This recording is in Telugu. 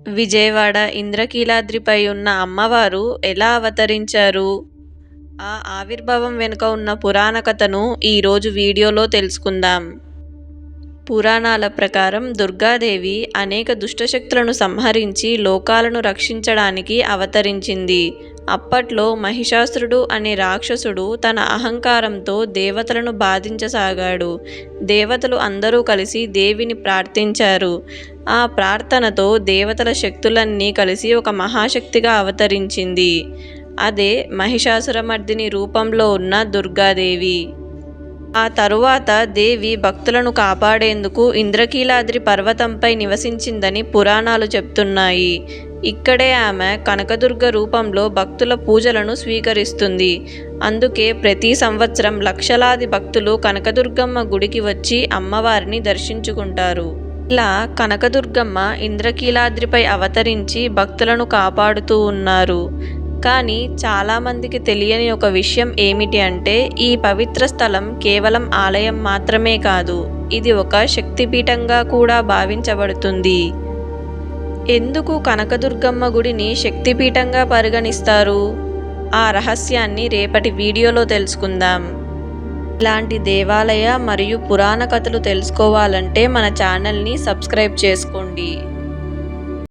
విజయవాడ ఇంద్రకీలాద్రిపై ఉన్న అమ్మవారు ఎలా అవతరించారు? ఆ ఆవిర్భావం వెనుక ఉన్న పురాణ కథను ఈరోజు వీడియోలో తెలుసుకుందాం. పురాణాల ప్రకారం దుర్గాదేవి అనేక దుష్టశక్తులను సంహరించి లోకాలను రక్షించడానికి అవతరించింది. అప్పట్లో మహిషాసురుడు అనే రాక్షసుడు తన అహంకారంతో దేవతలను బాధించసాగాడు. దేవతలు అందరూ కలిసి దేవిని ప్రార్థించారు. ఆ ప్రార్థనతో దేవతల శక్తులన్నీ కలిసి ఒక మహాశక్తిగా అవతరించింది. అదే మహిషాసురమర్దిని రూపంలో ఉన్న దుర్గాదేవి. ఆ తరువాత దేవి భక్తులను కాపాడేందుకు ఇంద్రకీలాద్రి పర్వతంపై నివసించిందని పురాణాలు చెప్తున్నాయి. ఇక్కడే ఆమె కనకదుర్గ రూపంలో భక్తుల పూజలను స్వీకరిస్తుంది. అందుకే ప్రతి సంవత్సరం లక్షలాది భక్తులు కనకదుర్గమ్మ గుడికి వచ్చి అమ్మవారిని దర్శించుకుంటారు. ఇలా కనకదుర్గమ్మ ఇంద్రకీలాద్రిపై అవతరించి భక్తులను కాపాడుతూ ఉన్నారు. కానీ చాలామందికి తెలియని ఒక విషయం ఏమిటి అంటే, ఈ పవిత్ర స్థలం కేవలం ఆలయం మాత్రమే కాదు, ఇది ఒక శక్తిపీఠంగా కూడా భావించబడుతుంది. ఎందుకు కనకదుర్గమ్మ గుడిని శక్తిపీఠంగా పరిగణిస్తారు? ఆ రహస్యాన్ని రేపటి వీడియోలో తెలుసుకుందాం. ఇలాంటి దేవాలయ మరియు పురాణ కథలు తెలుసుకోవాలంటే మన ఛానల్ని సబ్స్క్రైబ్ చేసుకోండి.